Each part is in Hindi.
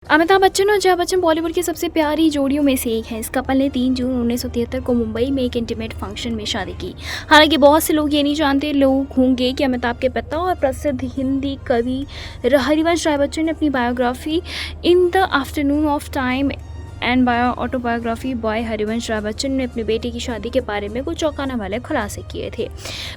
अमिताभ बच्चन और जया बच्चन बॉलीवुड की सबसे प्यारी जोड़ियों में से एक हैं। इस कपल ने 3 जून 1973 को मुंबई में एक इंटीमेट फंक्शन में शादी की। हालांकि बहुत से लोग ये नहीं जानते लोग होंगे कि अमिताभ के पिता और प्रसिद्ध हिंदी कवि हरिवंश राय बच्चन ने अपनी biography in the afternoon of time and autobiography by Harivansh Rai Bachchan ने अपनी बेटी की शादी के बारे में कुछ चौंकाने वाले खुलासे किए थे।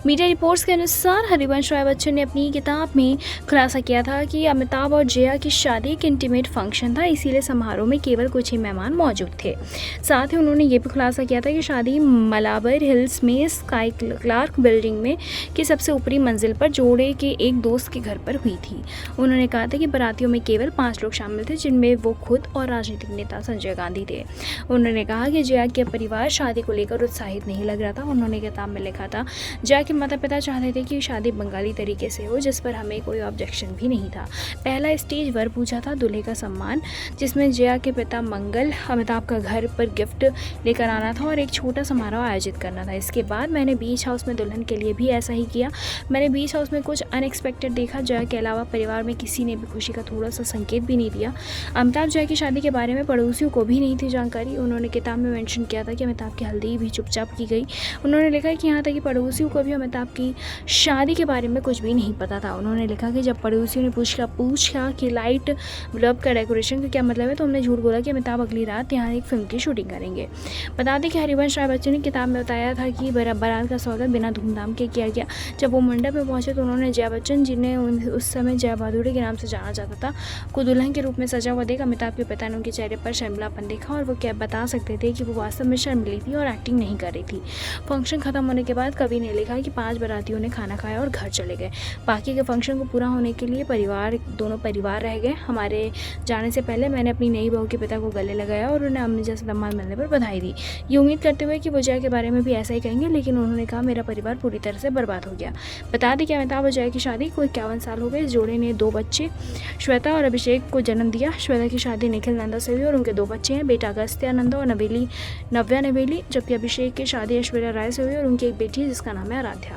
मीडिया रिपोर्ट्स के अनुसार हरिवंश राय बच्चन ने अपनी किताब में खुलासा किया था कि अमिताभ और जया की शादी एक इंटीमेट फंक्शन था, इसीलिए समारोह में केवल कुछ ही मेहमान मौजूद थे। साथ ही उन्होंने ये भी खुलासा किया था कि शादी मलाबर हिल्स में स्काई क्लार्क बिल्डिंग में की सबसे ऊपरी मंजिल पर जोड़े के एक दोस्त के घर पर हुई थी। उन्होंने कहा था कि बारातियों में केवल 5 लोग शामिल थे, जिनमें वो खुद और राजनीतिक नेता संजय गांधी थे। उन्होंने कहा कि जया के परिवार शादी को लेकर उत्साहित नहीं लग रहा था। उन्होंने किताब में लिखा था, जया के माता पिता चाहते थे कि शादी बंगाली तरीके से हो, जिस पर हमें कोई ऑब्जेक्शन भी नहीं था। पहला स्टेज वर पूजा था दूल्हे का सम्मान, जिसमें जया के पिता मंगल अमिताभ का घर पर गिफ्ट लेकर आना था और एक छोटा समारोह आयोजित करना था। इसके बाद मैंने बीच हाउस में दुल्हन के लिए भी ऐसा ही किया। मैंने बीच हाउस में कुछ अनएक्सपेक्टेड देखा। जया के अलावा परिवार में किसी ने भी खुशी का थोड़ा सा संकेत भी नहीं दिया। अमिताभ जया की शादी के बारे में पड़ोसियों को भी नहीं थी जानकारी। उन्होंने किताब में मेंशन किया था कि अमिताभ की हल्दी भी चुपचाप की गई। उन्होंने लिखा कि यहाँ तक कि पड़ोसियों को भी अमिताभ की शादी के बारे में कुछ भी नहीं पता था। उन्होंने लिखा कि जब पड़ोसियों ने पूछा कि लाइट बल्ब का डेकोरेशन का क्या मतलब है, तो हमने झूठ बोला कि अमिताभ अगली रात यहाँ एक फिल्म की शूटिंग करेंगे। बता दें कि हरिवंश राय बच्चन ने किताब में बताया था कि बारात का स्वागत बिना धूमधाम के किया गया। जब वो मंडप में पहुंचे तो उन्होंने जया बच्चन, जिन्हें उस समय जया बहादुरी के नाम से जाना जाता था, को दुल्हन के रूप में सजा हुआ देखा। अमिताभ के पिता ने उनके चेहरे पर शर्मिलापन देखा और वो क्या बता सकते थे कि वो वास्तव में शर्मिली थी और एक्टिंग नहीं कर रही थी। फंक्शन खत्म होने के बाद कवि ने लिखा कि 5 बारातियों ने खाना खाया और घर चले गए। बाकी के फंक्शन को पूरा होने के लिए दोनों परिवार रह गए। हमारे जाने से पहले मैंने अपनी नई बहू के पिता को गले लगाया और उन्हें अम्मी जैसा दामाद मिलने पर बधाई दी, ये उम्मीद करते हुए कि वो जया के बारे में भी ऐसा ही कहेंगे, लेकिन उन्होंने कहा मेरा परिवार पूरी तरह से बर्बाद हो गया। बता दें कि अमिताभ और जया की शादी को 51 साल हो गए। इस जोड़े ने 2 बच्चे श्वेता और अभिषेक को जन्म दिया। श्वेता की शादी निखिल नंदा से हुई और उनके 2 बच्चे हैं, बेटा अगस्त्य नंदा और नव्या नवेली, जबकि अभिषेक की शादी ऐश्वर्या राय से हुई और उनकी एक बेटी है जिसका नाम है आराध्या।